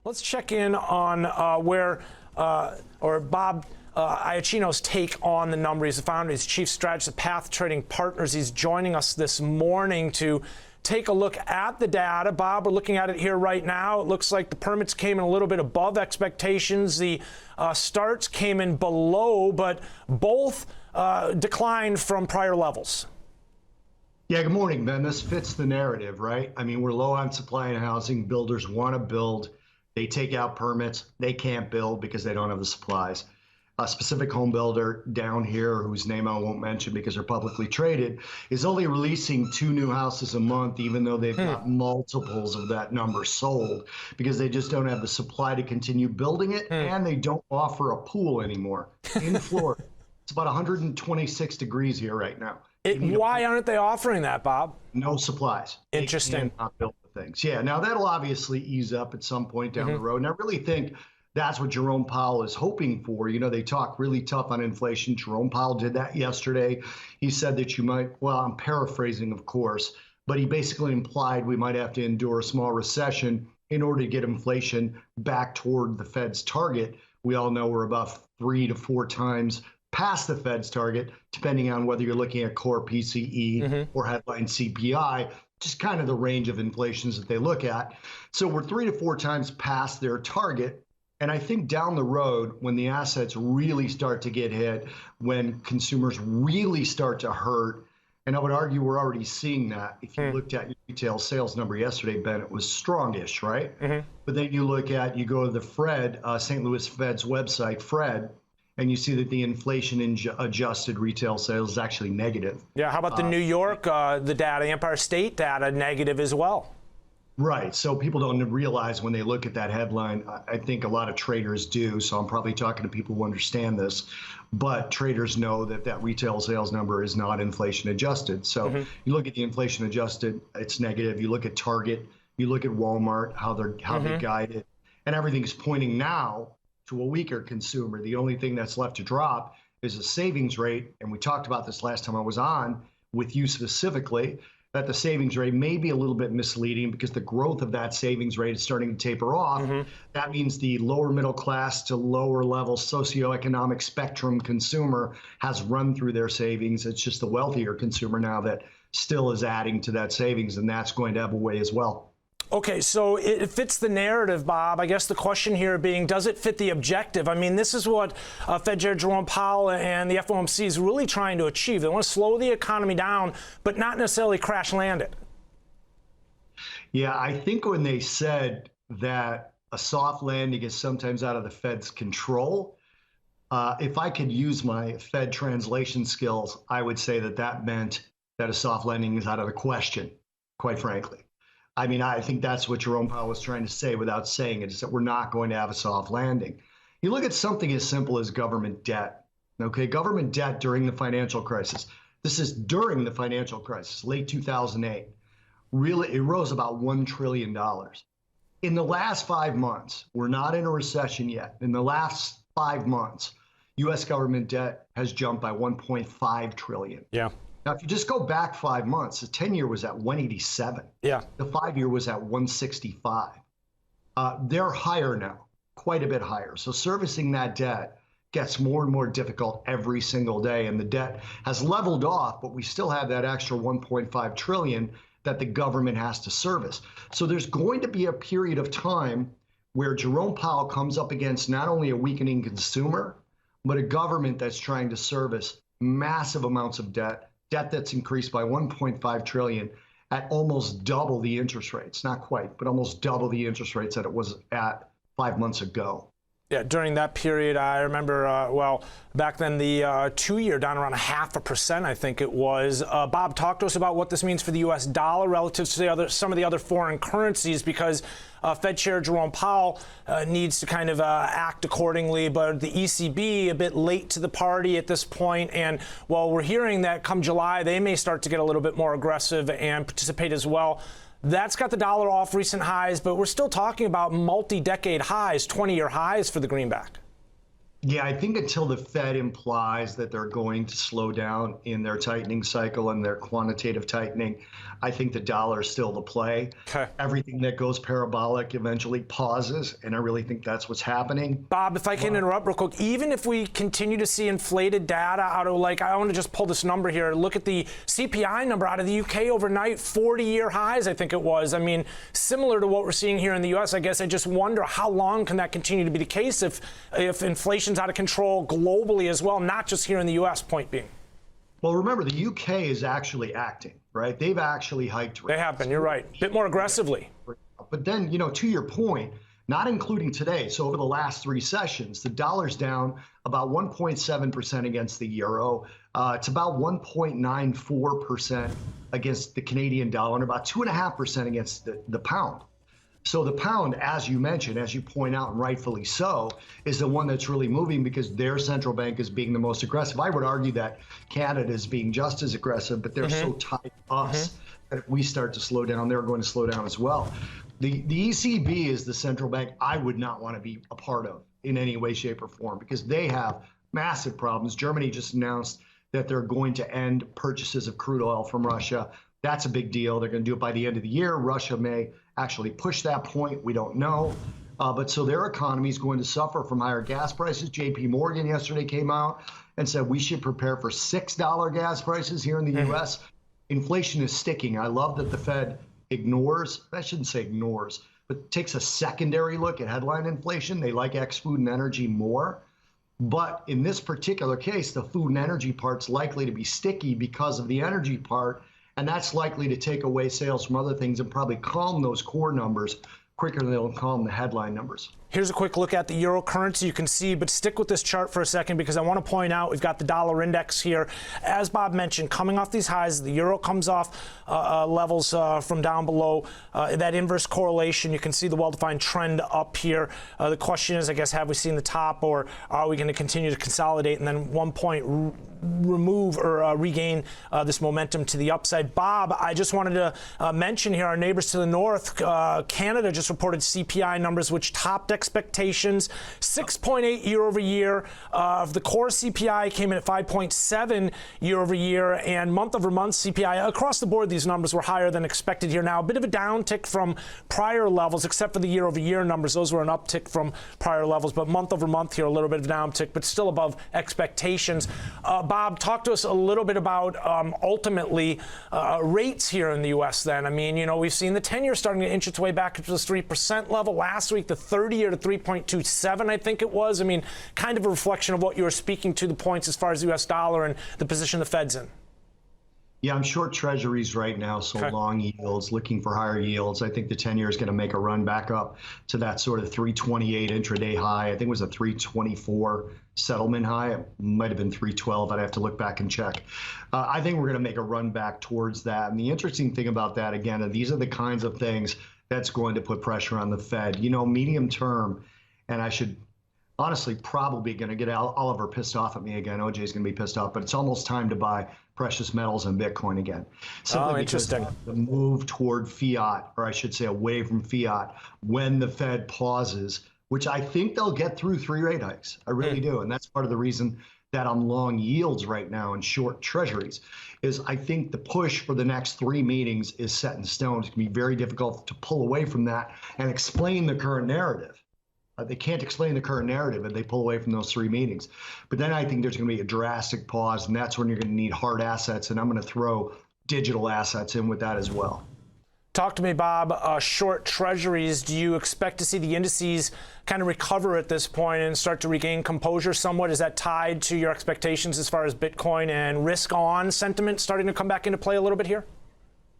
Let's check in on Bob Iaccino's take on the number. He's the founder, he's chief strategist of Path Trading Partners. He's joining us this morning to take a look at the data. Bob, we're looking at it here right now. It looks like the permits came in a little bit above expectations. The starts came in below, but both declined from prior levels. Yeah, good morning, Ben. This fits the narrative, right? I mean, we're low on supply and housing. Builders want to build. They take out permits. They can't build because they don't have the supplies. A specific home builder down here, whose name I won't mention because they're publicly traded, is only releasing 2 new houses a month, even though they've got multiples of that number sold, because they just don't have the supply to continue building it, and they don't offer a pool anymore in Florida. It's about 126 degrees here right now. Why aren't they offering that, Bob? No supplies. Interesting. They cannot build the things. Yeah, now that'll obviously ease up at some point down the road. And I really think that's what Jerome Powell is hoping for. You know, they talk really tough on inflation. Jerome Powell did that yesterday. He said that you might, well, I'm paraphrasing, of course, but he basically implied we might have to endure a small recession in order to get inflation back toward the Fed's target. We all know we're about 3 to 4 times past the Fed's target, depending on whether you're looking at core PCE or headline CPI, just kind of the range of inflations that they look at. So we're 3 to 4 times past their target. And I think down the road, when the assets really start to get hit, when consumers really start to hurt, and I would argue we're already seeing that. If you looked at your retail sales number yesterday, Ben, it was strongish, right? But then you go to the Fred, St. Louis Fed's website, Fred, and you see that the inflation adjusted retail sales is actually negative. Yeah, how about the New York, the data, Empire State data, negative as well? Right, so people don't realize when they look at that headline. I think a lot of traders do, so I'm probably talking to people who understand this, but traders know that that retail sales number is not inflation adjusted. So you look at the inflation adjusted, it's negative. You look at Target, you look at Walmart, how they guide it, and everything's pointing now to a weaker consumer. The only thing that's left to drop is the savings rate. And we talked about this last time I was on with you specifically, that the savings rate may be a little bit misleading because the growth of that savings rate is starting to taper off. That means the lower middle class to lower level socioeconomic spectrum consumer has run through their savings. It's just the wealthier consumer now that still is adding to that savings, and that's going to ebb away as well. Okay, so it fits the narrative, Bob. I guess the question here being, does it fit the objective? I mean, this is what Fed Chair Jerome Powell and the FOMC is really trying to achieve. They want to slow the economy down, but not necessarily crash land it. Yeah, I think when they said that a soft landing is sometimes out of the Fed's control, if I could use my Fed translation skills, I would say that that meant that a soft landing is out of the question, quite frankly. I mean, I think that's what Jerome Powell was trying to say without saying it, is that we're not going to have a soft landing. You look at something as simple as government debt, okay? Government debt during the financial crisis. This is during the financial crisis, late 2008. Really, it rose about $1 trillion. In the last 5 months, we're not in a recession yet. In the last 5 months, U.S. government debt has jumped by $1.5 trillion. Yeah. Now, if you just go back 5 months, the 10-year was at 187. Yeah. The 5-year was at 165. They're higher now, quite a bit higher. So servicing that debt gets more and more difficult every single day. And the debt has leveled off, but we still have that extra 1.5 trillion that the government has to service. So there's going to be a period of time where Jerome Powell comes up against not only a weakening consumer, but a government that's trying to service massive amounts of debt that's increased by 1.5 trillion at almost double the interest rates, not quite, but almost double the interest rates that it was at 5 months ago. Yeah, during that period, I remember, well, back then the 2-year down around 0.5%, I think it was. Bob, talk to us about what this means for the U.S. dollar relative to some of the other foreign currencies, because Fed Chair Jerome Powell needs to kind of act accordingly, but the ECB a bit late to the party at this point. And while we're hearing that come July, they may start to get a little bit more aggressive and participate as well. That's got the dollar off recent highs, but we're still talking about multi-decade highs, 20-year highs for the greenback. Yeah, I think until the Fed implies that they're going to slow down in their tightening cycle and their quantitative tightening, I think the dollar is still the play. Okay. Everything that goes parabolic eventually pauses, and I really think that's what's happening. Bob, if I can interrupt real quick, even if we continue to see inflated data out of, like, I want to just pull this number here. Look at the CPI number out of the UK overnight, 40-year highs, I think it was. I mean, similar to what we're seeing here in the US, I guess I just wonder how long can that continue to be the case if inflation's out of control globally as well, not just here in the US, point being. Well, remember, the UK is actually acting, right? They've actually hiked rates. They have been, you're right. A bit more aggressively. But then, to your point, not including today, so over the last 3 sessions, the dollar's down about 1.7% against the euro. It's about 1.94% against the Canadian dollar and about 2.5% against the pound. So the pound, as you mentioned, as you point out, and rightfully so, is the one that's really moving because their central bank is being the most aggressive. I would argue that Canada is being just as aggressive, but they're so tied to us that if we start to slow down, they're going to slow down as well. The ECB is the central bank I would not want to be a part of in any way, shape, or form because they have massive problems. Germany just announced that they're going to end purchases of crude oil from Russia. That's a big deal. They're going to do it by the end of the year. Russia may actually push that point. We don't know. But so their economy is going to suffer from higher gas prices. JP Morgan yesterday came out and said we should prepare for $6 gas prices here in the U.S. Inflation is sticking. I love that the Fed ignores, I shouldn't say ignores, but takes a secondary look at headline inflation. They like ex-food and energy more. But in this particular case, the food and energy part's likely to be sticky because of the energy part. And that's likely to take away sales from other things and probably calm those core numbers quicker than they'll calm the headline numbers. Here's a quick look at the euro currency. You can see, but stick with this chart for a second because I want to point out we've got the dollar index here. As Bob mentioned, coming off these highs, the euro comes off levels from down below. That inverse correlation, you can see the well-defined trend up here. The question is, I guess, have we seen the top or are we going to continue to consolidate and then one point remove or regain this momentum to the upside? Bob, I just wanted to mention here our neighbors to the north, Canada just reported CPI numbers which topped expectations, 6.8 year over year. The core CPI came in at 5.7 year over year, and month over month CPI across the board, these numbers were higher than expected here. Now, a bit of a downtick from prior levels, except for the year over year numbers. Those were an uptick from prior levels, but month over month here, a little bit of a downtick, but still above expectations. Bob, talk to us a little bit about ultimately rates here in the U.S. then. I mean, we've seen the 10-year starting to inch its way back up to this 3% level. Last week, the 30-year to 3.27, I think it was. I mean, kind of a reflection of what you were speaking to, the points as far as the U.S. dollar and the position the Fed's in. Yeah, I'm short treasuries right now, so long yields, looking for higher yields. I think the 10-year is going to make a run back up to that sort of 328 intraday high. I think it was a 324 settlement high. It might have been 312. I'd have to look back and check. I think we're going to make a run back towards that. And the interesting thing about that, again, these are the kinds of things that's going to put pressure on the Fed. Medium term, and I should honestly probably going to get Oliver pissed off at me again. OJ's going to be pissed off, but it's almost time to buy precious metals and Bitcoin again. Simply interesting. Because the move toward fiat, or I should say away from fiat, when the Fed pauses, which I think they'll get through 3 rate hikes. I really do. And that's part of the reason that I'm long yields right now and short treasuries, is I think the push for the next 3 meetings is set in stone. It's going to be very difficult to pull away from that and explain the current narrative. They can't explain the current narrative if they pull away from those 3 meetings. But then I think there's going to be a drastic pause, and that's when you're going to need hard assets, and I'm going to throw digital assets in with that as well. Talk to me, Bob. Short treasuries, do you expect to see the indices kind of recover at this point and start to regain composure somewhat? Is that tied to your expectations as far as Bitcoin and risk-on sentiment starting to come back into play a little bit here?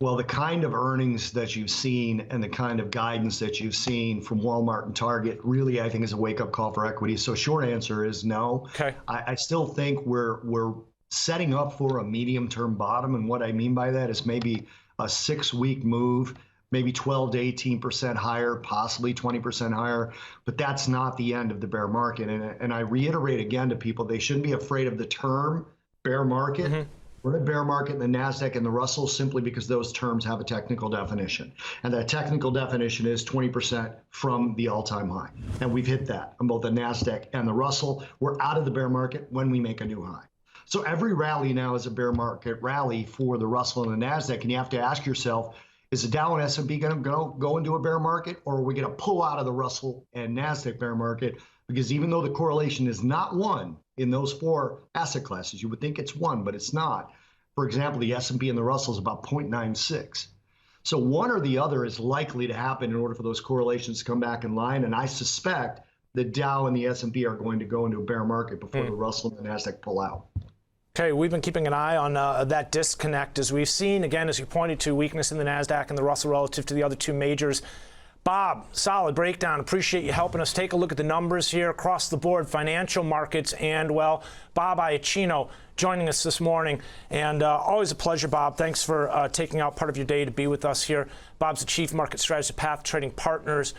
Well, the kind of earnings that you've seen and the kind of guidance that you've seen from Walmart and Target really, I think, is a wake-up call for equity. So short answer is no. Okay. I still think we're setting up for a medium-term bottom, and what I mean by that is maybe a 6-week move, maybe 12 to 18% higher, possibly 20% higher, but that's not the end of the bear market. And I reiterate again to people, they shouldn't be afraid of the term bear market. We're in a bear market in the NASDAQ and the Russell simply because those terms have a technical definition. And that technical definition is 20% from the all-time high. And we've hit that on both the NASDAQ and the Russell. We're out of the bear market when we make a new high. So every rally now is a bear market rally for the Russell and the NASDAQ. And you have to ask yourself, is the Dow and S&P going to go into a bear market, or are we going to pull out of the Russell and NASDAQ bear market? Because even though the correlation is not one in those four asset classes, you would think it's one, but it's not. For example, the S&P and the Russell is about 0.96. So one or the other is likely to happen in order for those correlations to come back in line. And I suspect the Dow and the S&P are going to go into a bear market before the Russell and the NASDAQ pull out. Okay, we've been keeping an eye on that disconnect as we've seen, again, as you pointed to, weakness in the NASDAQ and the Russell relative to the other two majors. Bob, solid breakdown. Appreciate you helping us take a look at the numbers here across the board, financial markets, and, well, Bob Iaccino joining us this morning. And always a pleasure, Bob. Thanks for taking out part of your day to be with us here. Bob's the Chief Market Strategist at Path Trading Partners.